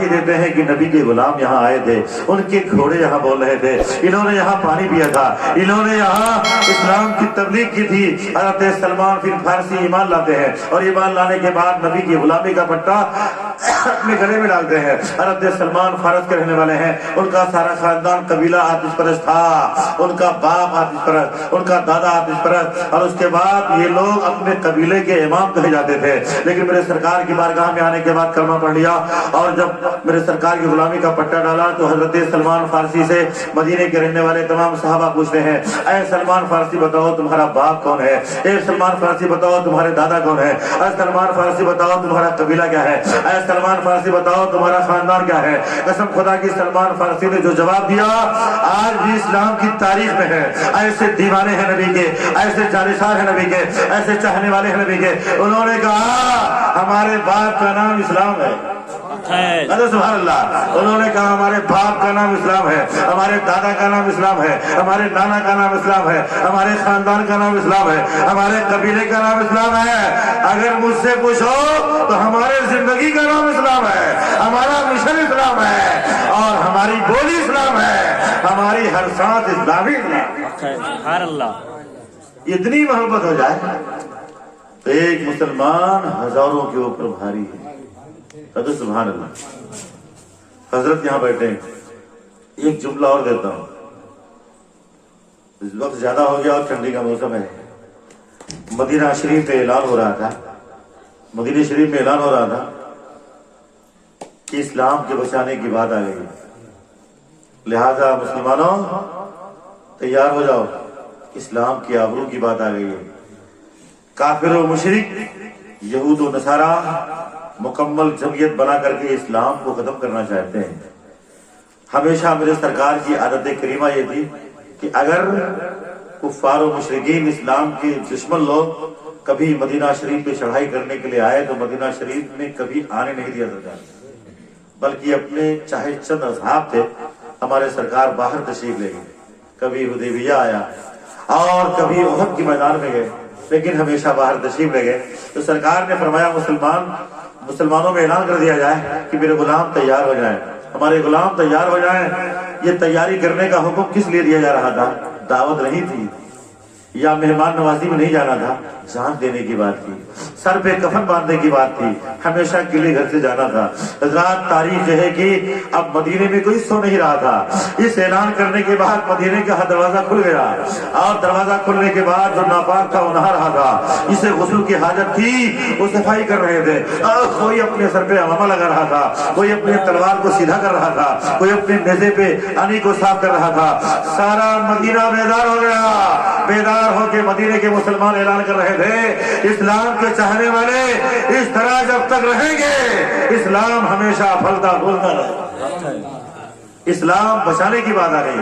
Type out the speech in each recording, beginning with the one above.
دیتے ہیں کہ نبی کے غلام یہاں آئے تھے، ان کے گھوڑے یہاں بول رہے تھے، انہوں نے یہاں پانی پیا تھا، انہوں نے یہاں اسلام کی تبلیغ کی تھی۔ حضرت سلمان پھر فارسی ایمان لاتے ہیں اور ایمان لانے کے بعد نبی کی غلامی کا پٹا اپنے گلے میں ڈالتے ہیں۔ حضرت سلمان فارس کے رہنے والے ہیں، ان کا سارا خاندان قبیلہ آتش پرست تھا، ان کا باپ آتش پرست، ان کا دادا آتش پرست، اور اس کے بعد یہ لوگ اپنے قبیلے کے امام کہے جاتے تھے۔ لیکن میرے سرکار کی بارگاہ میں آنے کے بعد کلمہ پڑھ لیا، اور جب میرے سرکار کی غلامی کا پٹا ڈالا تو حضرت سلمان فارسی سے مدینے کے رہنے والے تمام صحابہ پوچھتے ہیں، اے سلمان فارسی بتاؤ تمہارا باپ کون ہے، اے سلمان فارسی بتاؤ تمہارے دادا کون ہے، اے سلمان فارسی بتاؤ تمہارا قبیلہ کیا ہے، اے سلمان فارسی بتاؤ تمہارا خاندان کیا ہے۔ قسم خدا کی سلمان فارسی نے جو جواب دیا آج بھی اسلام کی تاریخ میں ہے۔ ایسے دیوانے ہیں نبی کے، ایسے جانشار ہیں نبی کے، ایسے چاہنے والے ہیں نبی کے، انہوں نے کہا ہمارے باپ کا نام اسلام ہے۔ سبحان اللہ، انہوں نے کہا ہمارے باپ کا نام اسلام ہے، ہمارے دادا کا نام اسلام ہے، ہمارے نانا کا نام اسلام ہے، ہمارے خاندان کا نام اسلام ہے، ہمارے قبیلے کا نام اسلام ہے۔ اگر مجھ سے پوچھو تو ہمارے زندگی کا نام اسلام ہے، ہمارا مشن اسلام ہے، اور ہماری بولی اسلام ہے، ہماری ہر سانس اسلامی سبحان اللہ۔ اتنی محبت ہو جائے تو ایک مسلمان ہزاروں کے اوپر بھاری ہے۔ سبحان اللہ۔ حضرت یہاں بیٹھے ہیں، ایک جملہ اور دیتا ہوں، اس وقت زیادہ ہو گیا اور ٹھنڈی کا موسم ہے۔ مدینہ شریف پہ اعلان ہو رہا تھا، مدینہ شریف میں اعلان ہو رہا تھا کہ اسلام کے بچانے کی بات آ گئی، لہذا مسلمانوں تیار ہو جاؤ، اسلام کی آبرو کی بات آ گئی ہے۔ کافر و مشرک، یہود و نصارہ مکمل جمعیت بنا کر کے اسلام کو ختم کرنا چاہتے ہیں۔ ہمیشہ میرے سرکار کی عادت کریمہ یہ تھی کہ اگر کفار و مشرکین اسلام کے دشمن لوگ کبھی مدینہ شریف پہ چڑھائی کرنے کے لیے آئے تو مدینہ شریف میں کبھی آنے نہیں دیا سرکار، بلکہ اپنے چاہے چند اصحاب تھے ہمارے سرکار باہر تشریف لے گئے، کبھی حدیبیہ آیا اور کبھی احد کے میدان میں گئے، لیکن ہمیشہ باہر تشریف لے گئے۔ تو سرکار نے فرمایا مسلمانوں میں اعلان کر دیا جائے کہ میرے غلام تیار ہو جائیں، ہمارے غلام تیار ہو جائیں۔ یہ تیاری کرنے کا حکم کس لیے دیا جا رہا تھا؟ دعوت نہیں تھی یا مہمان نوازی میں نہیں جانا تھا، جان دینے کی بات تھی، سر پہ کفن باندھنے کی بات تھی، ہمیشہ کے لیے گھر سے جانا تھا۔ حضرات تاریخ یہ ہے کہ اب مدینے میں کوئی سو نہیں رہا تھا۔ اس اعلان کرنے کے بعد مدینے کا دروازہ کھل گیا، اور دروازہ کھلنے کے بعد جو ناپاک تھا وہ نہا رہا تھا، جسے غسل کی حاجت تھی وہ صفائی کر رہے تھے، کوئی اپنے سر پہ عمامہ لگا رہا تھا، کوئی اپنے تلوار کو سیدھا کر رہا تھا، کوئی اپنے نیزے پہ انی کو صاف کر رہا تھا۔ سارا مدینہ بیدار ہو گیا۔ بیدار ہو کے مدینے کے مسلمان اعلان کر رہے تھے اسلام کے چاہنے والے اس طرح جب تک رہیں گے اسلام ہمیشہ پھلتا پھولتا رہے۔ اسلام بچانے کی بات آ گئی۔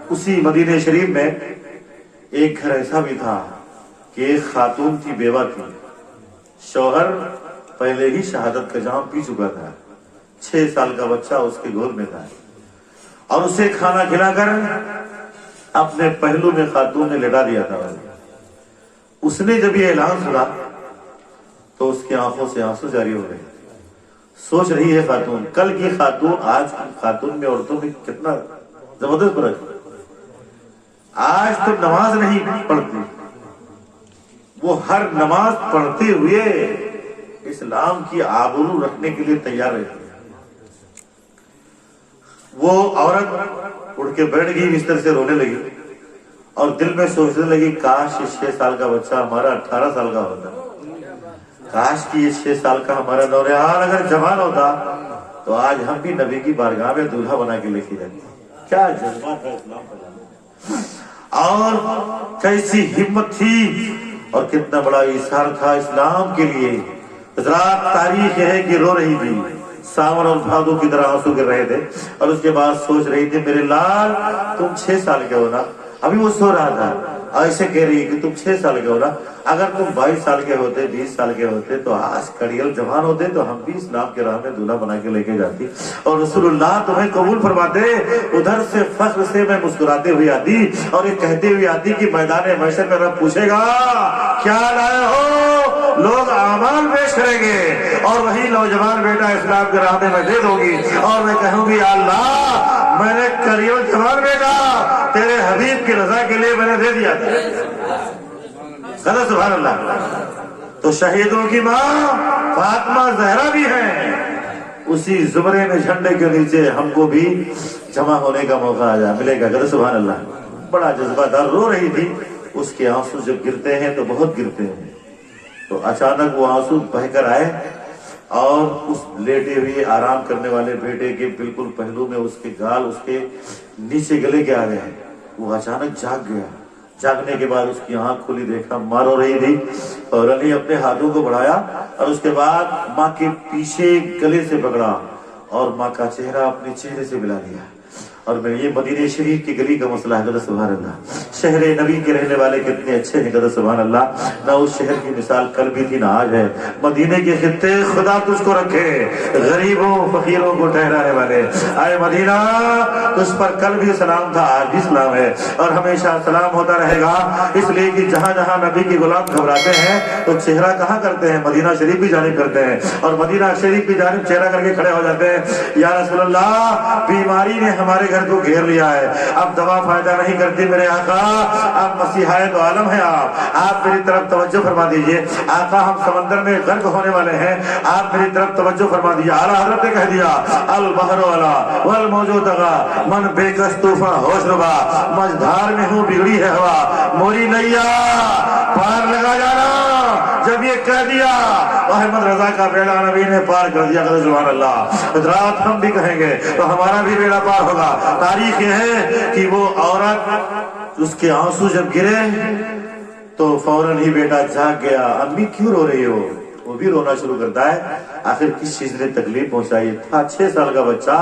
اسی مدینے شریف میں ایک گھر ایسا بھی تھا کہ ایک خاتون تھی، بیوہ تھی، شوہر پہلے ہی شہادت کا جام پی چکا تھا، 6 سال کا بچہ اس کے گود میں تھا، اور اسے کھانا کھلا کر اپنے پہلو میں خاتون نے لٹا دیا تھا۔ اس نے جب یہ اعلان سنا تو اس کی آنکھوں سے آنسو جاری ہو گئے۔ سوچ رہی ہے خاتون، کل کی خاتون آج کی خاتون میں عورتوں میں کتنا زبردست فرق۔ آج تو نماز نہیں پڑھتی، وہ ہر نماز پڑھتے ہوئے اسلام کی آبرو رکھنے کے لیے تیار رہتی ہے۔ وہ عورت اٹھ کے بیٹھ گئی، بستر سے رونے لگی اور دل میں سوچنے لگی کاش یہ 6 سال کا بچہ ہمارا 18 سال کا ہوتا، کاش کی یہ 6 سال کا ہمارا نوجوان اگر جوان ہوتا تو آج ہم بھی نبی کی بارگاہ میں دولہا بنا کے لے کے جاتے۔ کیا جذبات ہے اسلام کا، اور کیسی ہمت تھی اور کتنا بڑا ایثار تھا اسلام کے لیے۔ حضرات تاریخ یہ ہے کہ رو رہی تھی، ساون اور بھادو کی طرح آنسو گر رہے تھے، اور اس کے بعد سوچ رہی تھی میرے لال تم 6 سال کے ہو نا، ابھی وہ سو رہا تھا، ایسے کہہ رہی کہ تم 6 سال کے ہو نا، اگر تم 22 سال کے ہوتے، 20 سال کے ہوتے تو آج کڑیل جوان ہوتے تو ہم بھی اسلام کے راہ میں دولہا بنا کے لے کے جاتی اور رسول اللہ تمہیں قبول فرماتے۔ ادھر سے فخر سے میں مسکراتے ہوئے آتی اور یہ کہتے ہوئے آتی کہ میدان محشر میں رب پوچھے گا کیا لائے ہو، لوگ اعمال پیش کریں گے اور وہی نوجوان بیٹا اسلام کے راہ میں دے دوں گی اور میں کہوں گی یا اللہ میں نے کریو جوان بیٹا تیرے حبیب کی رضا کے لیے میں نے دے دیا تھا۔ سبحان اللہ۔ تو شہیدوں کی ماں فاطمہ زہرا بھی ہیں، اسی زمرے میں جھنڈے کے نیچے ہم کو بھی جمع ہونے کا موقع آ جائے ملے گا۔ سبحان اللہ۔ بڑا جذبہ دار رو رہی تھی، اس کے آنسو جب گرتے ہیں تو بہت گرتے ہیں، تو اچانک وہ آنسو بہہ کر آئے اور اس لیٹے ہوئے آرام کرنے والے بیٹے کے بالکل پہلو میں اس کے گال اس کے نیچے گلے کے آ گئے، وہ اچانک جاگ گیا۔ جاگنے کے بعد اس کی آنکھ کھلی، دیکھا ماں رو رہی تھی، اور علی اپنے ہاتھوں کو بڑھایا اور اس کے بعد ماں کے پیچھے گلے سے پکڑا اور ماں کا چہرہ اپنے چہرے سے ملا لیا۔ اور میں یہ مدینہ شریف کی گلی کا مسئلہ ہے، سبحان اللہ۔ شہر نبی کے رہنے والے کتنے اچھے ہیں، سبحان اللہ۔ نہ اس شہر کی مثال کل بھی تھی نہ آج ہے۔ مدینے کے خطے خدا تجھ کو رکھے، غریبوں فقیروں کو ٹھہرانے والے۔ آئے مدینہ، تجھ پر کل بھی سلام تھا، آج بھی سلام ہے اور ہمیشہ سلام ہوتا رہے گا، اس لیے کہ جہاں جہاں نبی کے غلام گھبراتے ہیں تو چہرہ کہاں کرتے ہیں؟ مدینہ شریف کی جانب کرتے ہیں، اور مدینہ شریف کی جانب چہرہ کر کے کھڑے ہو جاتے ہیں۔ یا رسول اللہ، بیماری نے ہمارے گھر کو گھیر لیا ہے، اب دوا فائدہ نہیں کرتی میرے آقا، اب مسیحائے تو عالم ہے، آپ میری طرف توجہ فرما دیجئے۔ آقا ہم سمندر میں غرق ہونے والے ہیں، آپ میری طرف توجہ فرما دیجئے۔ اعلیٰ حضرت نے کہہ دیا البحر والا والموجو دغا من بے کس طوفان ہوش ربا، مجھدار میں ہوں بگڑی ہے ہوا، موری نیا پار لگا جانا۔ جب یہ کہہ دیا احمد رضا کا بیڑا نبی نے پار کر دیا، سبحان اللہ۔ رات ہم بھی کہیں گے تو ہمارا بھی بیڑا پار ہوگا۔ تاریخ یہ ہے کہ وہ عورت، اس کے آنسو جب گرے تو فوراً ہی بیٹا جاگ گیا۔ امی کیوں رو رہی ہو؟ وہ بھی رونا شروع کرتا ہے، آخر کس چیز نے تکلیف پہنچائی تھا؟ 6 سال کا بچہ،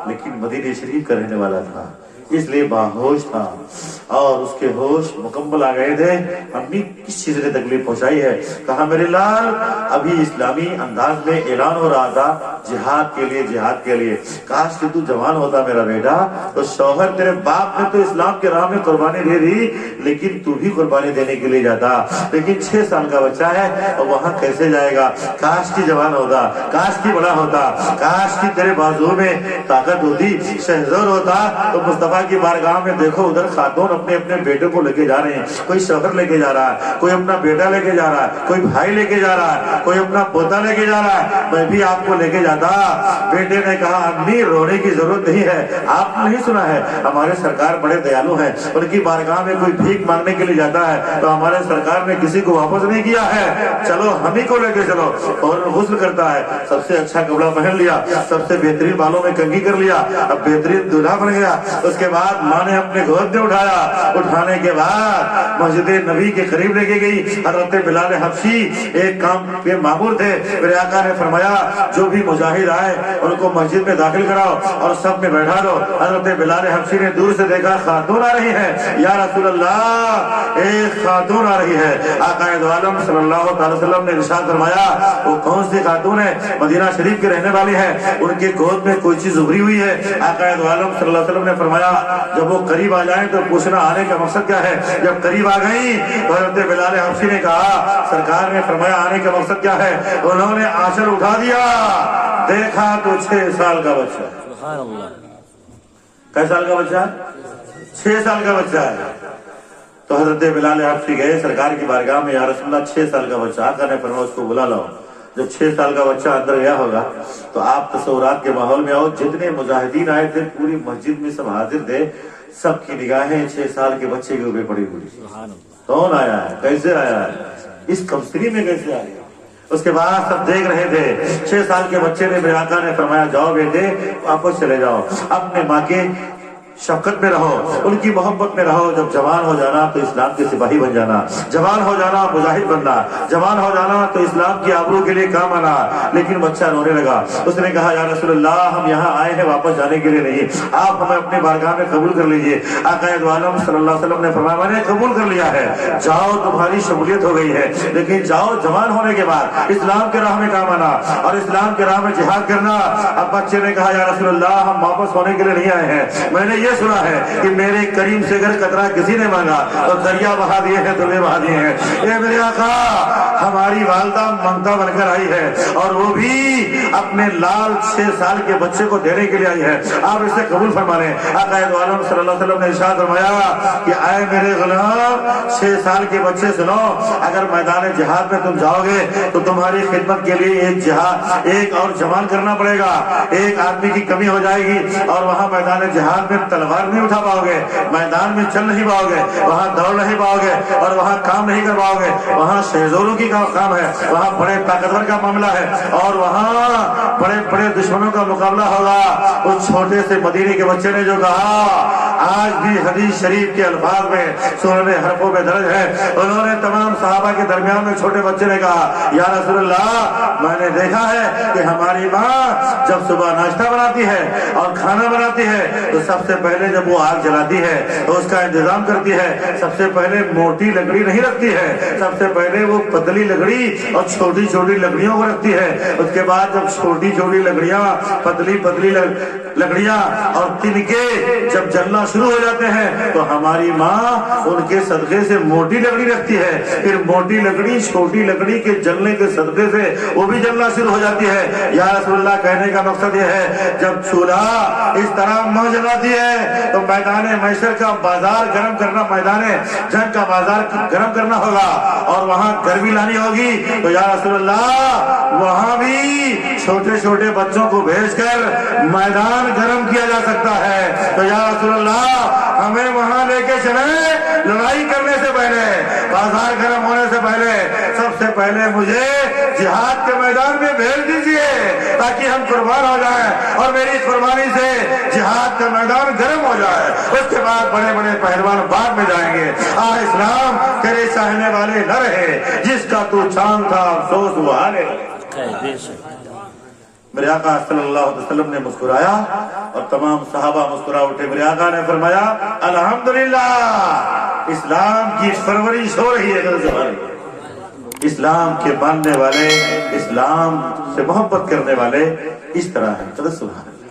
لیکن مدینہ شریف کا رہنے والا تھا، اس لیے باہوش تھا اور اس کے ہوش مکمل آ گئے تھے۔ امی کس چیز نے تکلیف پہنچائی ہے؟ کہا میرے لال ابھی اسلامی انداز میں اعلان ہو رہا تھا جہاد کے لیے، جہاد کے لیے، کاش کہ تو جوان ہوتا میرا بیٹا، تو شوہر تیرے باپ نے تو اسلام کے راہ میں قربانی دے دی، لیکن تو بھی قربانی دینے کے لیے جاتا، لیکن 6 سال کا بچہ ہے اور وہاں کیسے جائے گا؟ کاش کی جوان ہوتا، کاش کی بڑا ہوتا، کاش کی تیرے بازو میں طاقت ہوتی، شہزور ہوتا۔ تو مصطفیٰ کی بارگاہ میں دیکھو ادھر خاتون اپنے اپنے بیٹے کو لے کے جا رہے ہیں، کوئی شوہر لے کے جا رہا ہے، کوئی اپنا بیٹا لے کے جا رہا ہے، کوئی بھائی لے کے جا رہا ہے، کوئی اپنا پوتا لے کے جا رہا ہے، میں بھی آپ کو لے کے جاتا۔ بیٹے نے کہا امی رونے کی ضرورت نہیں ہے، آپ نے نہیں سنا ہے ہمارے سرکار بڑے دیالو ہیں، ان کی بارگاہ میں کوئی بھیک مانگنے کے لیے جاتا ہے تو ہمارے سرکار نے کسی کو واپس نہیں کیا ہے، چلو ہم ہی کو لے کے چلو۔ اور غسل کرتا ہے، سب سے اچھا کپڑا پہن لیا، سب سے بہترین بالوں میں کنگھی کر لیا، اب بہترین دلہا بن گیا۔ اس کے بعد ماں نے اپنے گود میں اٹھایا، اٹھانے کے بعد مسجد نبی کے قریب لے کے گئی۔ حضرت بلال حبشی ایک کام کے مامور تھے، میرے آقا نے فرمایا جو بھی مجاہد آئے ان کو مسجد میں داخل کراؤ اور سب میں بیٹھا دو۔ حضرت بلال حبشی نے دور سے دیکھا خاتون آ رہی ہے، یا رسول اللہ ایک خاتون آ رہی ہے۔ آقا دو عالم صلی اللہ علیہ وسلم نے ارشاد فرمایا وہ کون سی خاتون ہے؟ مدینہ شریف کے رہنے والی ہے، ان کے گود میں کوئی چیز ابھری ہوئی ہے۔ آقا دو عالم صلی اللہ علیہ وسلم نے فرمایا جب وہ قریب آ جائیں تو پوچھنا آنے کا مقصد کیا ہے۔ جب قریب آ گئی تو حضرت بلال حبشی نے کہا سرکار نے فرمایا آنے کا مقصد کیا ہے؟ انہوں نے آنچل اٹھا دیا، دیکھا تو 6 سال کا بچہ۔ سبحان اللہ۔ کئی سال کا بچہ؟ 6 سال کا بچہ ہے۔ تو حضرت بلال حبشی گئے سرکار کی بارگاہ میں، یا رسول اللہ 6 سال کا بچہ۔ آقا نے فرمایا اس کو بلا لاؤ۔ جب 6 سال کا بچہ اندر گیا ہوگا تو آپ تصورات کے ماحول میں آؤ، جتنے مجاہدین آئے تھے پوری مسجد میں سب حاضر تھے، سب کی نگاہیں 6 سال کے بچے کے اوپر پڑی ہوئی۔ کون آیا ہے؟ کیسے آیا ہے؟ اس کمسری میں کیسے آیا؟ اس کے بعد سب دیکھ رہے تھے۔ 6 سال کے بچے نے میرے آقا نے فرمایا جاؤ بیٹے واپس چلے جاؤ، اپنے ماں کے شفقت میں رہو، ان کی محبت میں رہو۔ جب جوان ہو جانا تو اسلام کے سپاہی بن جانا، جوان ہو جانا مجاہد بننا، جوان ہو جانا تو اسلام کی آبرو کے لیے کام آنا۔ لیکن بچہ رونے لگا، اس نے کہا یا رسول اللہ ہم یہاں آئے ہیں واپس جانے کے لیے نہیں، آپ ہمیں اپنے بارگاہ میں قبول کر لیجئے۔ آقا دو عالم صلی اللہ علیہ وسلم نے فرمایا میں نے قبول کر لیا ہے، جاؤ تمہاری شمولیت ہو گئی ہے، لیکن جاؤ جوان ہونے کے بعد اسلام کے راہ میں کام آنا اور اسلام کے راہ میں جہاد کرنا۔ اب بچے نے کہا یا رسول اللہ ہم واپس ہونے کے لیے نہیں آئے ہیں، میں نے یہ سنا ہے کہ میرے کریم سے اگر قطرہ کسی نے مانگا تو دریا بہا دیے ہیں، دریا بہا دیے ہیں۔ اے میرے آقا، ہماری والدہ منگتا بن کر آئی ہے اور وہ بھی اپنے لال 6 سال کے بچے کو دینے کے لیے آئی ہے، آپ اسے قبول فرما لیں۔ آقا عالم صلی اللہ علیہ وسلم نے ارشاد فرمایا کہ اے میرے غلام، 6 سال کے بچے سنو، اگر میدان جہاد میں تم جاؤ گے تو تمہاری خدمت کے لیے ایک اور جوان کرنا پڑے گا، ایک آدمی کی کمی ہو جائے گی اور وہاں میدان جہاد میں تلوار نہیں اٹھا پاؤ گے، میدان میں چل نہیں پاؤ گے، وہاں دوڑ نہیں پاؤ گے اور وہاں کام نہیں کر پاؤ گے، وہاں شہزوروں کی کام ہے، وہاں بڑے طاقتور کا معاملہ ہے اور وہاں بڑے بڑے دشمنوں کا مقابلہ ہوگا۔ اس چھوٹے سے مدینے کے بچے نے جو کہا، آج بھی حدیث شریف کے الفاظ میں سورہ حرفوں میں درج ہے، انہوں نے تمام صحابہ کے درمیان میں چھوٹے بچے نے کہا، یا رسول اللہ، میں نے دیکھا ہے کہ ہماری ماں جب صبح ناشتہ بناتی ہے اور کھانا بناتی ہے تو سب سے پہلے جب وہ آگ جلاتی ہے تو اس کا انتظام کرتی ہے، سب سے پہلے موٹی لکڑی نہیں رکھتی ہے، سب سے پہلے وہ پتلی لکڑی اور چھوٹی چھوٹی لکڑیوں کو رکھتی ہے، اس کے بعد جب چھوٹی چھوٹی لکڑیاں، پتلی پتلی لکڑیاں اور تنکے جب جلنا شروع ہو جاتے ہیں تو ہماری ماں ان کے صدقے سے موٹی لکڑی رکھتی ہے، پھر موٹی لکڑی چھوٹی لکڑی کے جلنے کے صدقے سے وہ بھی جلنا شروع ہو جاتی ہے۔ یا رسول اللہ، کہنے کا مقصد یہ ہے جب چولہا اس طرح ماں جلاتی ہے تو میدان محشر کا بازار گرم کرنا، میدان جنگ کا بازار گرم کرنا ہوگا اور وہاں گرمی لانی ہوگی، تو یا رسول اللہ وہاں بھی چھوٹے چھوٹے بچوں کو بھیج کر میدان گرم کیا جا سکتا ہے، تو یا رسول اللہ ہمیں وہاں لے کے چلیں، لڑائی کرنے سے پہلے، بازار گرم ہونے سے پہلے، سب سے پہلے مجھے جہاد کے میدان میں بھیج دیجئے تاکہ ہم قربان ہو جائیں اور میری قربانی سے جہاد کا میدان گرم ہو جائے، اس کے بعد بڑے بڑے پہلوان بعد میں جائیں گے۔ اسلام تیرے چاہنے والے نہ رہے، جس کا تو چاند تھا افسوس وہ حالے۔ میرے آقا صلی اللہ علیہ وسلم نے مسکرایا اور تمام صحابہ مسکرا اٹھے۔ میرے آقا نے فرمایا، الحمدللہ، اسلام کی پرورش ہو رہی ہے، اسلام کے ماننے والے، اسلام سے محبت کرنے والے اس طرح ہیں۔ سبحان اللہ۔